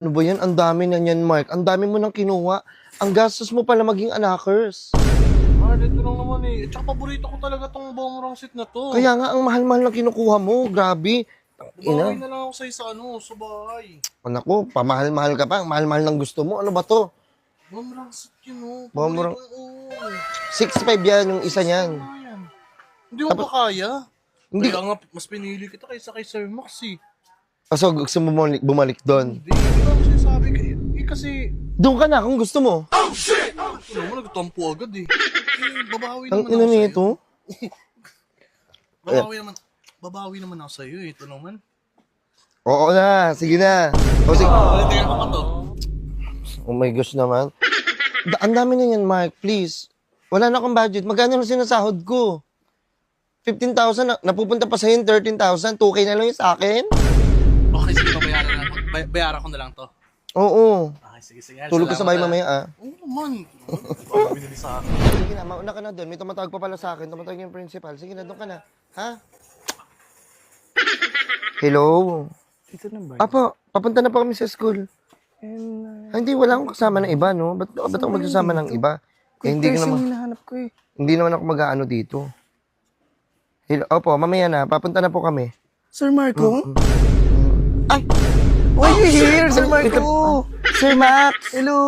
Ano ba yan? Ang dami na yan, Mark. Ang dami mo nang kinuha. Ang gastos mo pala maging anakers. Dito lang naman eh. Tsaka paborito ko talaga tong boomerang seat na to. Kaya nga, ang mahal-mahal na kinukuha mo. Grabe. Bawi na lang ako sa'yo sa bahay. Anak ko, pamahal-mahal ka pa. Ang mahal-mahal ng gusto mo. Ano ba to? Boomerang seat yun oh. Boomerang- Paborito ko, 6'5 yan, yung isa niyan. yan. Hindi mo ba kaya? Hindi. Kaya nga, mas pinili kita kaysa kay Sir Max eh. So, gusto mo bumalik doon. Hindi ko ako sinasabi kayo. Eh kasi, Doon ka na kung gusto mo. ano mo, nagtampo agad eh. Babawi Ang naman ina ako sa'yo. nito. Babawi naman ako sa'yo eh. Ito naman. Oo na, sige na. O, sige. Palitingan ko pa to. Oh my gosh naman. Ang dami na yan, Mark. Please. Wala na akong budget. Magkano na sinasahod ko? 15,000 na, napupunta pa sa'yo yung 13,000. 2K na lang yung sa akin? Okay, sige, bayaran ko na lang to. Oo. Okay, sige. Tulog ka sa bahay mamaya, ah. Oo naman. Parang binili sa akin. Sige na, mauna ka na doon. May tumatawag pa pala sa akin. Tumatawag yung principal. Sige na, doon ka na. Ha? Hello? Ito na ba? Apo, papunta na pa kami sa school. Hindi, wala akong kasama ng iba, no? Ba't ako magsasama ng iba? Eh, hindi ko naman, hinahanap ko eh. hindi naman ako mag-aano dito. Hello, opo, mamaya na. Papunta na po kami. Sir Marco? Ay! Why you here, Sir Marco? Sir Max! Hello!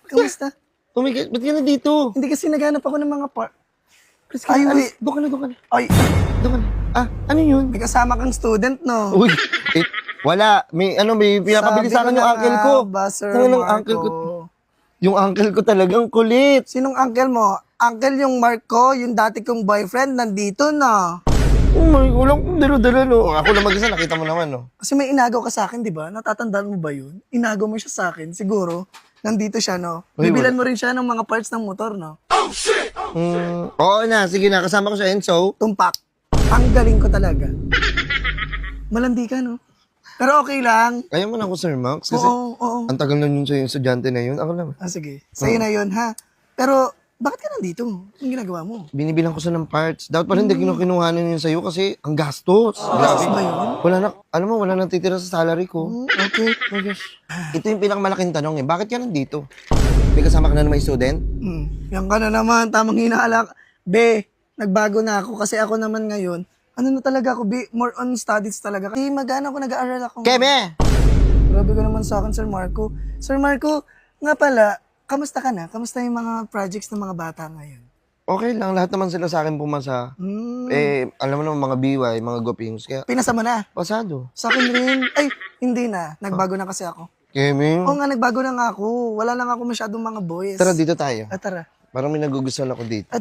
Kamusta? Tumigil, ba't ka na dito? Hindi kasi naghanap ako ng mga Ay, wait. Doon ka na, doon ka na. Ay, Doon ka na. Ah, ano yun? may kasama kang student, no? Uy, wala. May pinapabili sa akin yung uncle ko. Ba, Sir Ano ng Marco? uncle ko? Yung uncle ko talagang kulit. Sinong uncle mo? Uncle yung Marco, yung dati kong boyfriend, nandito na. Oh my, walang dalo-dalo, no? Ako lang mag-isa, nakita mo naman, no? Kasi may inagaw ka sa akin, di ba? Natatandaan mo ba yun? Inagaw mo siya sa akin, siguro. Nandito siya, no? Uy, Bibilan mo rin siya ng mga parts ng motor, no? Oo na, sige na. Kasama ko sa Enzo. Tumpak. Ang galing ko talaga. Malandi ka, no? Pero okay lang. Kaya mo na ako, Sir Max. Kasi Oo. ang tagal na yun sa yung estudyante na yun. Ako lang. Ah, sige. Sa'yo na yun, ha? Pero, bakit ka nandito? Anong ginagawa mo? Binibilang ko siya ng parts. Dapat pala hindi kinukuhanan yun sa'yo kasi ang gastos. Gastos ba yun? Wala na, alam mo, wala nang titira sa salary ko. Okay. Oh my gosh. Ito yung pinakamalaking tanong eh. Bakit ka nandito? May kasama ka na naman student? Yan ka na naman. Tamang hinaalak. Be, nagbago na ako kasi ako naman ngayon. Ano na talaga ako, be? More on studies talaga. Kasi magana ako, nag-aaral ako. Keme! Grabe ka naman sa akin, Sir Marco. Sir Marco, nga pala, kamusta ka na? Kamusta yung mga projects ng mga bata ngayon? Okay lang, lahat naman sila sa akin pumasa. Eh, alam mo naman, mga BY, mga gopings. Kaya, Pinasa mo na? pasado. Sa akin rin. Ay, hindi na. Nagbago na kasi ako. Keme? Oo nga, nagbago na nga ako. Wala lang ako masyadong mga boys. Tara, dito tayo. Ah, tara. Parang may nagugustuhan ako dito. Ah,